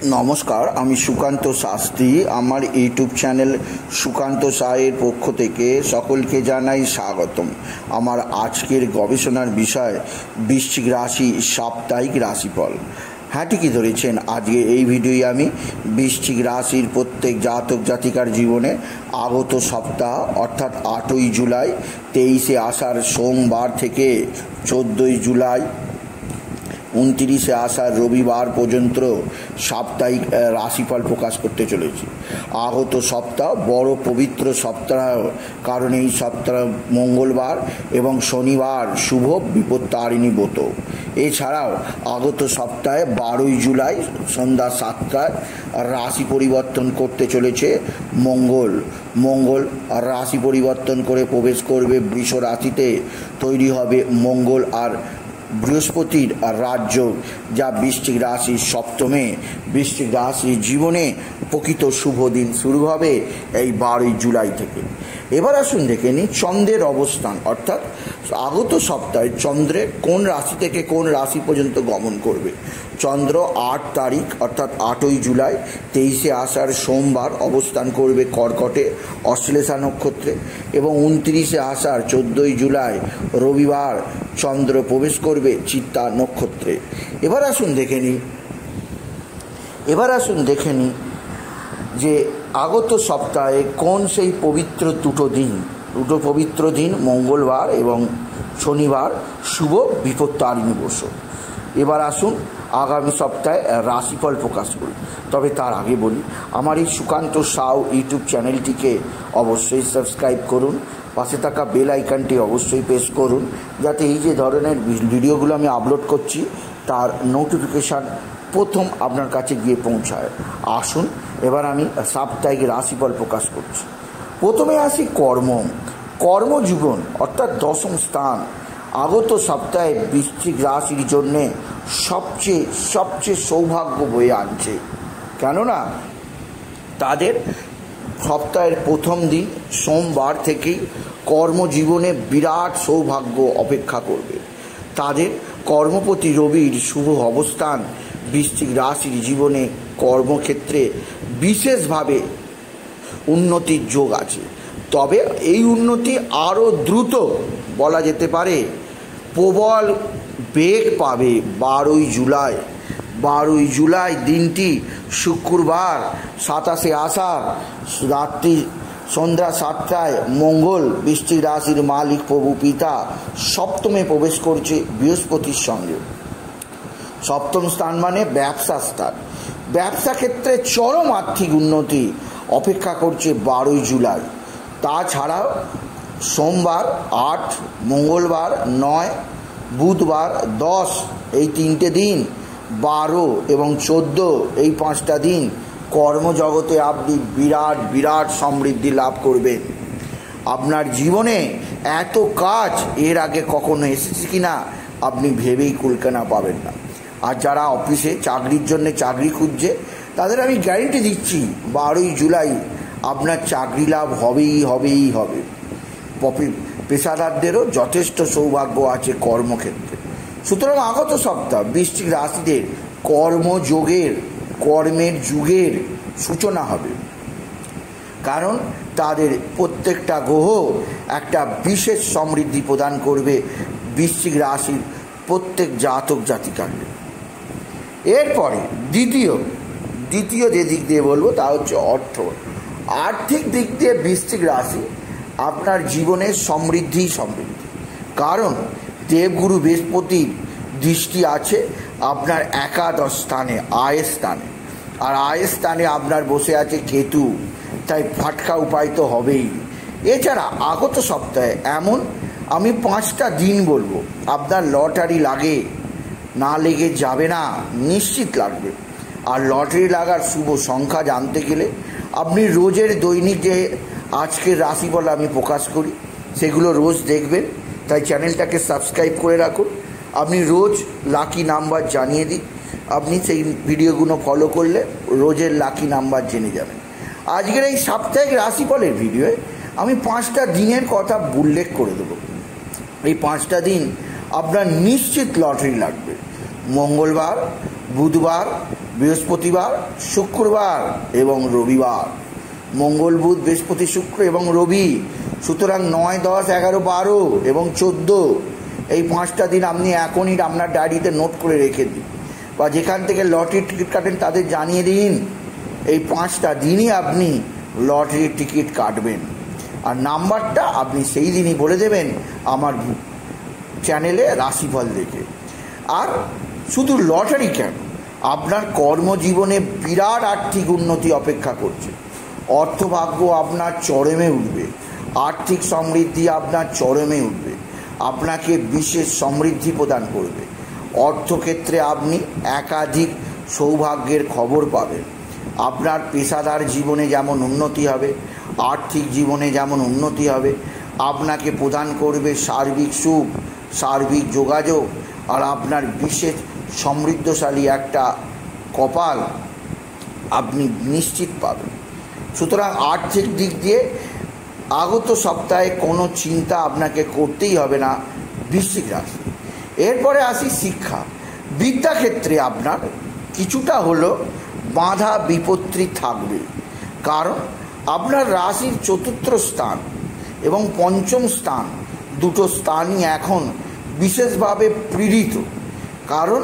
নমস্কার, আমি সুকান্ত শাস্ত্রী। আমার ইউটিউব চ্যানেল সুকান্ত সাহের পক্ষ থেকে সকলকে জানাই স্বাগতম। আমার আজকের গবেষণার বিষয় বৃশ্চিক রাশি সাপ্তাহিক রাশিফল। হ্যাঁ, ঠিকই ধরেছেন। আজকে এই ভিডিওয়ে আমি বৃশ্চিক রাশির প্রত্যেক জাতক জাতিকার জীবনে আগত সপ্তাহ অর্থাৎ 8ই জুলাই, 23শে আষাঢ় সোমবার থেকে 14ই জুলাই 29শে আষাঢ় রবিবার পর্যন্ত সাপ্তাহিক রাশিফল প্রকাশ করতে চলেছি। আগত সপ্তাহ বড় পবিত্র সপ্তাহ, কারণ এই সপ্তাহ মঙ্গলবার এবং শনিবার শুভ বিপত্তারিণী ব্রত। এছাড়াও আগত সপ্তাহে 12ই জুলাই সন্ধ্যা 7টায় রাশি পরিবর্তন করতে চলেছে মঙ্গল রাশি পরিবর্তন করে প্রবেশ করবে বৃষ রাশিতে। তৈরি হবে মঙ্গল আর বৃহস্পতির রাজযোগ, যা বৃশ্চিক রাশির সপ্তমে। বৃশ্চিক রাশির জীবনে প্রকৃত শুভ দিন শুরু হবে এই 12ই জুলাই থেকে। এবার আসুন দেখে নিই চন্দ্রের অবস্থান, অর্থাৎ আগত সপ্তাহে চন্দ্রের কোন রাশি থেকে কোন রাশি পর্যন্ত গমন করবে। চন্দ্র 8 তারিখ অর্থাৎ 8ই জুলাই 23শে আষাঢ় সোমবার অবস্থান করবে কর্কটে অশ্লেষা নক্ষত্রে, এবং 29শে আষাঢ় 14ই জুলাই রবিবার চন্দ্র প্রবেশ করবে চিত্তা নক্ষত্রে। এবার আসুন দেখে নিই যে আগত সপ্তাহে কোন সেই পবিত্র দুটো পবিত্র দিন মঙ্গলবার এবং শনিবার শুভ বিপত্তারিণী ব্রত। এবার আসুন আগামী সপ্তাহে রাশিফল প্রকাশ করি। তবে তার আগে বলি, আমার এই সুকান্ত সাউ ইউটিউব চ্যানেলটিকে অবশ্যই সাবস্ক্রাইব করুন, পাশে থাকা বেল আইকনটি অবশ্যই প্রেস করুন, যাতে এই যে ধরনের ভিডিওগুলো আমি আপলোড করছি তার নোটিফিকেশান প্রথম আপনার কাছে গিয়ে পৌঁছায়। আসুন এবার আমি সাপ্তাহিক রাশিফল প্রকাশ করছি। প্রথমে আসি কর্মজীবন অর্থাৎ 10ম স্থান। আগত সপ্তাহে বৃশ্চিক রাশির জন্যে সবচেয়ে সৌভাগ্য বয়ে আনছে, কেননা তাদের সপ্তাহের প্রথম দিন সোমবার থেকেই কর্মজীবনে বিরাট সৌভাগ্য অপেক্ষা করবে। তাদের কর্মপতি রবির শুভ অবস্থান বৃশ্চিক রাশির জীবনে কর্মক্ষেত্রে বিশেষভাবে উন্নতির যোগ আছে। তবে এই উন্নতি আরও দ্রুত বলা যেতে পারে, প্রবল বেগ পাবে 12ই জুলাই দিনটি শুক্রবার 27শে আষাঢ় রাত্রি সন্ধ্যা 7টায় মঙ্গল বৃশ্চিক রাশির মালিক প্রভু পিতা সপ্তমে প্রবেশ করছে বৃহস্পতির সঙ্গে। সপ্তম স্থান মানে ব্যবসা স্থান। ব্যবসা ক্ষেত্রে চরম আর্থিক উন্নতি অপেক্ষা করছে 12ই জুলাই। তাছাড়াও সোমবার 8, মঙ্গলবার 9, বুধবার 10 এই 3টে দিন, 12 এবং 14 এই 5টা দিন কর্মজগতে আপনি বিরাট সমৃদ্ধি লাভ করবেন। আপনার জীবনে এত কাজ এর আগে কখনো এসেছে কিনা আপনি ভেবেই কুলকানা পাবেন না। আর যারা অফিসে চাকরির জন্য চাকরি খুঁজছে তাদের আমি গ্যারেন্টি দিচ্ছি 12ই জুলাই আপনার চাকরি লাভ হবেই হবে। পেশাদারদেরও যথেষ্ট সৌভাগ্য আছে কর্মক্ষেত্রে। সুতরাং আগত সপ্তাহ বৃশ্চিক রাশিদের কর্মের যুগের সূচনা হবে, কারণ তাদের প্রত্যেকটা গ্রহ একটা বিশেষ সমৃদ্ধি প্রদান করবে বৃশ্চিক রাশির প্রত্যেক জাতক জাতিকাকে। এরপরে দ্বিতীয় যে দিক দিয়ে বলবো তা হচ্ছে আর্থিক দিক দিয়ে বৃশ্চিক রাশি আপনার জীবনে সমৃদ্ধি, কারণ দেবগুরু বৃহস্পতির দৃষ্টি আছে আপনার একাদশ স্থানে, আয়ের স্থানে, আর আয়ের স্থানে আপনার বসে আছে কেতু, তাই ফাটকা উপায় তো হবেই। এছাড়া আগত সপ্তাহে এমন আমি 5টা দিন বলবো, আপনার লটারি না লেগে যাবে না, নিশ্চিত লাগবে। আর লটারি লাগার শুভ সংখ্যা জানতে গেলে আপনি রোজের দৈনিক যে আজকের রাশিফল আমি প্রকাশ করি সেগুলো রোজ দেখবেন, তাই চ্যানেলটাকে সাবস্ক্রাইব করে রাখুন। আপনি রোজ লাকি নাম্বার জানিয়ে দিন, আপনি সেই ভিডিওগুলো ফলো করলে রোজের লাকি নাম্বার জেনে যাবেন। আজকের এই সাপ্তাহিক রাশিফলের ভিডিওয়ে আমি 5টা দিনের কথা উল্লেখ করে দেবো। এই 5টা দিন আপনার নিশ্চিত লটারি লাগবে। মঙ্গলবার, বুধবার, বৃহস্পতিবার, শুক্রবার এবং রবিবার। মঙ্গল, বুধ, বৃহস্পতি, শুক্র এবং রবি। সুতরাং 9, 10, 11, 12 এবং 14 এই 5টা দিন আপনি এখনই আপনার ডায়েরিতে নোট করে রেখে দিন, বা যেখান থেকে লটারির টিকিট কাটেন তাদের জানিয়ে দিন এই 5টা দিনই আপনি লটারির টিকিট কাটবেন। আর নাম্বারটা আপনি সেই দিনই বলে দেবেন আমার চ্যানেলে রাশিফল দেখে। আর শুধু লটারি কেন, আপনার কর্মজীবনে বিরাট আর্থিক উন্নতি অপেক্ষা করছে। অর্থভাগ্য আপনার চরমে উঠবে, আর্থিক সমৃদ্ধি আপনার চরমে উঠবে, আপনাকে বিশেষ সমৃদ্ধি প্রদান করবে। অর্থক্ষেত্রে আপনি একাধিক সৌভাগ্যের খবর পাবেন। আপনার পেশাদার জীবনে যেমন উন্নতি হবে, আর্থিক জীবনে যেমন উন্নতি হবে, আপনাকে প্রদান করবে সার্বিক সুখ, সার্বিক যোগাযোগ, আর আপনার বিশেষ সমৃদ্ধশালী একটা কপাল আপনি নিশ্চিত পাবেন। সুতরাং আর্থিক দিক দিয়ে আগত সপ্তাহে কোনো চিন্তা আপনাকে করতেই হবে না বৃশ্চিক রাশি। এরপরে আসি শিক্ষা। বিদ্যাক্ষেত্রে আপনার কিছুটা হলো বাধা বিপত্তি থাকবে, কারণ আপনার রাশির 4র্থ স্থান এবং 5ম স্থান, দুটো স্থানই এখন বিশেষভাবে পীড়িত। কারণ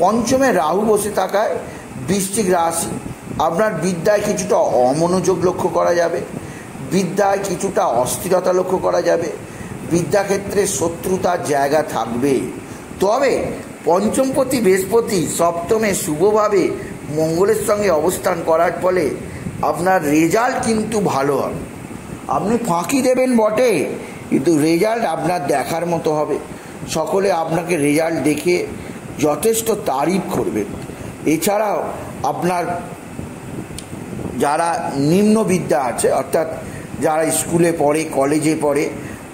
5মে রাহু বসে থাকায় বৃশ্চিক রাশি আপনার বিদ্যায় কিছুটা অমনোযোগ লক্ষ্য করা যাবে, বিদ্যায় কিছুটা অস্থিরতা লক্ষ্য করা যাবে, বিদ্যাক্ষেত্রে শত্রুতার জায়গা থাকবে। তবে পঞ্চমপতি বৃহস্পতি 7মে শুভভাবে মঙ্গলের সঙ্গে অবস্থান করার ফলে আপনার রেজাল্ট কিন্তু ভালো হবে। আপনি ফাঁকি দেবেন বটে, কিন্তু রেজাল্ট আপনার দেখার মতো হবে। সকলে আপনাকে রেজাল্ট দেখে যথেষ্ট তারিফ করবেন। এছাড়াও আপনার যারা নিম্ন বিদ্যা আছে, অর্থাৎ যারা স্কুলে পড়ে, কলেজে পড়ে,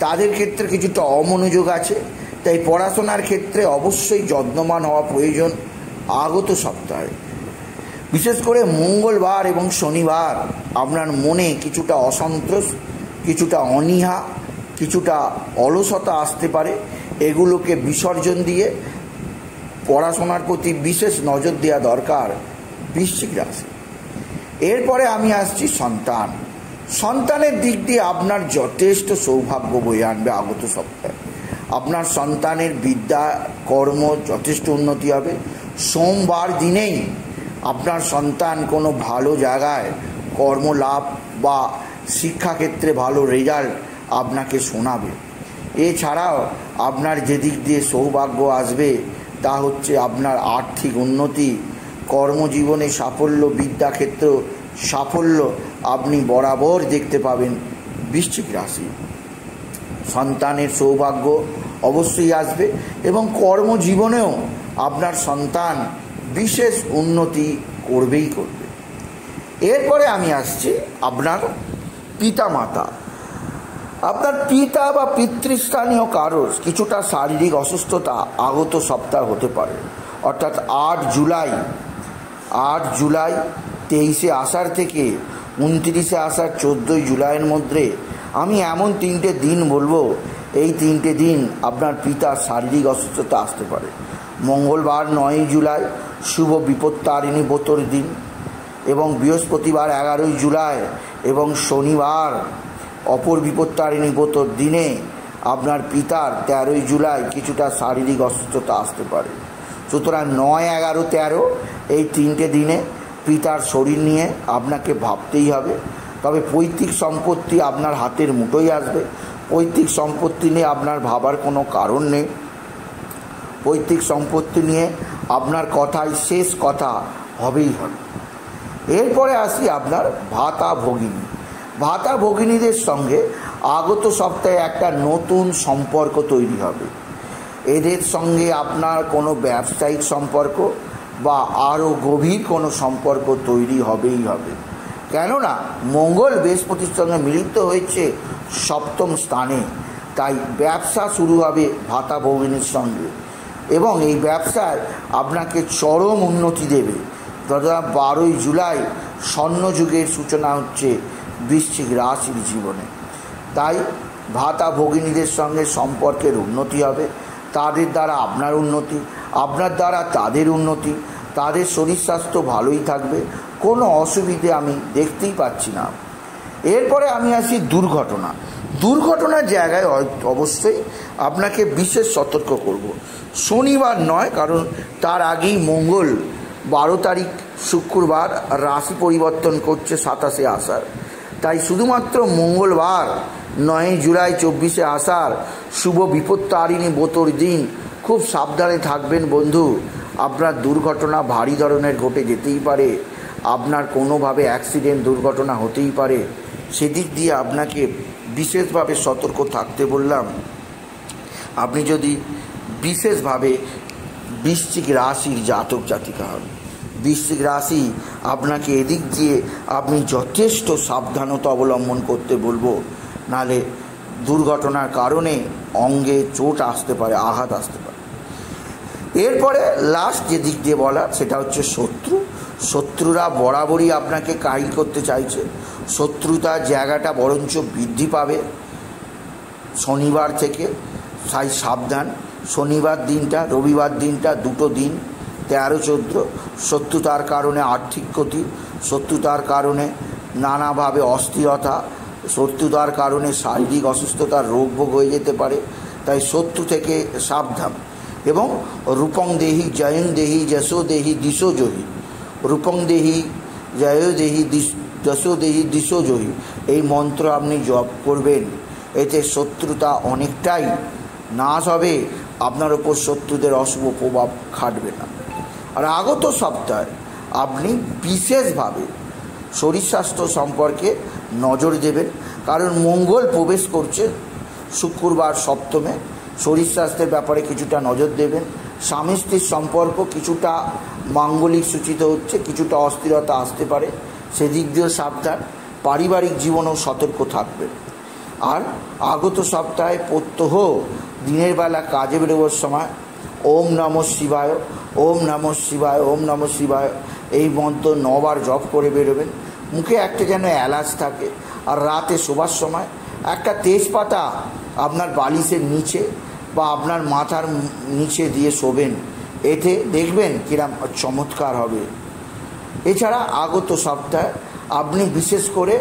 তাদের ক্ষেত্রে কিছুটা অমনোযোগ আছে। তাই পড়াশোনার ক্ষেত্রে অবশ্যই যত্নবান হওয়া প্রয়োজন আগত সপ্তাহে। বিশেষ করে মঙ্গলবার এবং শনিবার আপনার মনে কিছুটা অসন্তোষ, কিছুটা অনীহা, কিছুটা অলসতা আসতে পারে। এগুলোকে বিসর্জন দিয়ে পড়াশোনার প্রতি বিশেষ নজর দেওয়া দরকার বৃশ্চিক রাশি। এরপরে আমি আসছি সন্তান। সন্তানের দিক দিয়ে আপনার যথেষ্ট সৌভাগ্য বয়ে আনবে আগত সপ্তাহে। আপনার সন্তানের বিদ্যা কর্ম যথেষ্ট উন্নতি হবে। সোমবার দিনেই আপনার সন্তান কোনো ভালো জায়গায় কর্মলাভ বা শিক্ষাক্ষেত্রে ভালো রেজাল্ট আপনাকে শোনাবে। এছাড়াও আপনার যেদিক দিয়ে সৌভাগ্য আসবে তা হচ্ছে আপনার আর্থিক উন্নতি, কর্মজীবনে সাফল্য, বিদ্যাক্ষেত্র সাফল্য আপনি বরাবর দেখতে পাবেন বৃশ্চিক রাশি। সন্তানের সৌভাগ্য অবশ্যই আসবে এবং কর্মজীবনেও আপনার সন্তান বিশেষ উন্নতি করবেই করবে। এরপরে আমি আসছি আপনার পিতামাতা। আপনার পিতা বা পিতৃস্থানীয় কারোর কিছুটা শারীরিক অসুস্থতা আগত সপ্তাহ হতে পারে, অর্থাৎ 8 জুলাই 23শে আষাঢ় থেকে 29শে আষাঢ় 14ই জুলাইয়ের মধ্যে আমি এমন 3টে দিন বলবো, এই 3টে দিন আপনার পিতার শারীরিক অসুস্থতা আসতে পারে। মঙ্গলবার 9ই জুলাই শুভ বিপত্তারিণী ব্রতর দিন, এবং বৃহস্পতিবার 11ই জুলাই এবং শনিবার অপর বিপত্তারিণী ব্রতর দিনে আপনার পিতার 13ই জুলাই কিছুটা শারীরিক অসুস্থতা আসতে পারে। সুতরাং 9, 11, 13 এই 3টে দিনে পিতার শরীর নিয়ে আপনাকে ভাবতেই হবে। তবে পৈতৃক সম্পত্তি আপনার হাতের মুঠোয় আসবে। পৈতৃক সম্পত্তি নিয়ে আপনার ভাবার কোনো কারণ নেই। পৈতৃক সম্পত্তি নিয়ে আপনার কথাই শেষ কথা হবেই হবে। এরপরে আসি আপনার ভাতা ভগিনী। ভাতা ভগিনীদের সঙ্গে আগত সপ্তাহে একটা নতুন সম্পর্ক তৈরি হবে। এদের সঙ্গে আপনার কোনো ব্যবসায়িক সম্পর্ক বা আরও গভীর কোনো সম্পর্ক তৈরি হবেই হবে। কেননা মঙ্গল বৃহস্পতির সঙ্গে মিলিত হয়েছে 7ম স্থানে, তাই ব্যবসা শুরু হবে ভাতা ভগিনীর সঙ্গে, এবং এই ব্যবসায় আপনাকে চরম উন্নতি দেবে। 12ই জুলাই স্বর্ণযুগের সূচনা হচ্ছে বৃশ্চিক রাশির জীবনে। তাই ভাতা ভগিনীদের সঙ্গে সম্পর্কের উন্নতি হবে। তাদের দ্বারা আপনার উন্নতি, আপনার দ্বারা তাদের উন্নতি, তাদের শরীর স্বাস্থ্য ভালোই থাকবে, কোনো অসুবিধে আমি দেখতেই পাচ্ছি না। এরপরে আমি আসি দুর্ঘটনার জায়গায় অবশ্যই আপনাকে বিশেষ সতর্ক করব। শনিবার নয়, কারণ তার আগেই মঙ্গল 12 তারিখ শুক্রবার রাশি পরিবর্তন করছে 27শে আষাঢ়। তাই শুধুমাত্র মঙ্গলবার 9 জুলাই 24শে আষাঢ় শুভ বিপত্তারিণী ব্রতর দিন খুব সাবধানে থাকবেন বন্ধু। আপনার দুর্ঘটনা ভারী ধরনের ঘটে যেতেই পারে, আপনার কোনোভাবে অ্যাক্সিডেন্ট দুর্ঘটনা হতেই পারে, সেদিক দিয়ে আপনাকে বিশেষভাবে সতর্ক থাকতে বললাম। আপনি যদি বিশেষভাবে বৃশ্চিক রাশির জাতক জাতিকা হন, বৃশ্চিক রাশি আপনাকে এদিক দিয়ে আপনি যথেষ্ট সাবধানতা অবলম্বন করতে বলবো, নাহলে দুর্ঘটনার কারণে অঙ্গে চোট আসতে পারে, আঘাত আসতে পারে। এরপরে লাস্ট যে দিক দিয়ে বলা সেটা হচ্ছে শত্রুরা বরাবরই আপনাকে কাহিল করতে চাইছে। শত্রুতার জায়গাটা বরঞ্চ বৃদ্ধি পাবে শনিবার থেকে, তাই সাবধান। শনিবার দিনটা, রবিবার দিনটা, দুটো দিন 13-14, শত্রুতার কারণে আর্থিক ক্ষতি, শত্রুতার কারণে নানাভাবে অস্থিরতা, শত্রুতার কারণে শারীরিক অসুস্থতার রোগ ভোগ হয়ে যেতে পারে। তাই শত্রু থেকে সাবধান। এবং রূপং দেহি জয়ং দেহি যশো দেহি দিশো জহি, রূপং দেহি জয় দেহি যশো দেহি দিশো জহি, এই মন্ত্র আপনি জপ করবেন। এতে শত্রুতা অনেকটাই নাশ হবে, আপনার ওপর শত্রুদের অশুভ প্রভাব খাটবে না। আর আগত সপ্তাহে আপনি বিশেষভাবে শরীর স্বাস্থ্য সম্পর্কে নজর দেবেন, কারণ মঙ্গল প্রবেশ করছে শুক্রবার সপ্তমে। শরীর স্বাস্থ্যের ব্যাপারে কিছুটা নজর দেবেন। স্বামী স্ত্রীর সম্পর্ক কিছুটা মাঙ্গলিক সূচিত হচ্ছে, কিছুটা অস্থিরতা আসতে পারে, সেদিক দিয়েও সাবধান। পারিবারিক জীবনেও সতর্ক থাকবেন। আর আগত সপ্তাহে প্রত্যহ দিনের বেলা কাজে বেরোবার সময় ওম নমঃ শিবায়, ওম নমঃ শিবায়, ওম নমঃ শিবায় এই মন্ত্র 9 বার জপ করে বেরোবেন। মুখে একটা যেন এলাচ থাকে। আর রাতে শোবার সময় একটা তেজপাতা আপনার বালিশের নিচে বা আপনার মাথার নিচে দিয়ে শোবেন। এতে দেখবেন কিরম চমৎকার হবে। এছাড়া আগত সপ্তাহে আপনি বিশেষ করে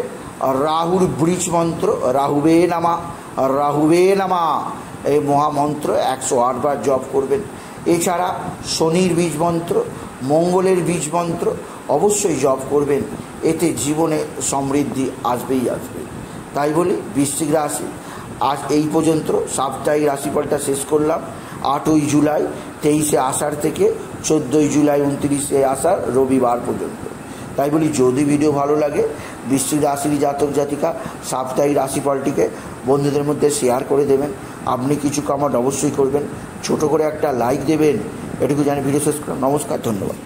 রাহুর ব্রিজ মন্ত্র, রাহুবে নামা এই মহামন্ত্র 108 বার জপ করবেন। এছাড়া শনির বীজ মন্ত্র, মঙ্গলের বীজ মন্ত্র অবশ্যই জপ করবেন। এতে জীবনে সমৃদ্ধি আসবেই আসবে। তাই বলি বৃশ্চিক রাশি আজ এই পর্যন্ত সাপ্তাহিক রাশিফলটা শেষ করলাম। 8ই জুলাই 23শে আষাঢ় থেকে 14ই জুলাই 29শে আষাঢ় রবিবার পর্যন্ত। তাই বলি যদি ভিডিও ভালো লাগে বৃশ্চিক রাশির জাতক জাতিকা সাপ্তাহিক রাশিফলটিকে বন্ধুদের মধ্যে শেয়ার করে দেবেন। আপনি কিছু কমেন্ট অবশ্যই করবেন, ছোট করে একটা লাইক দেবেন। এটুকু জানি ভিডিও শেষ করলাম। নমস্কার, ধন্যবাদ।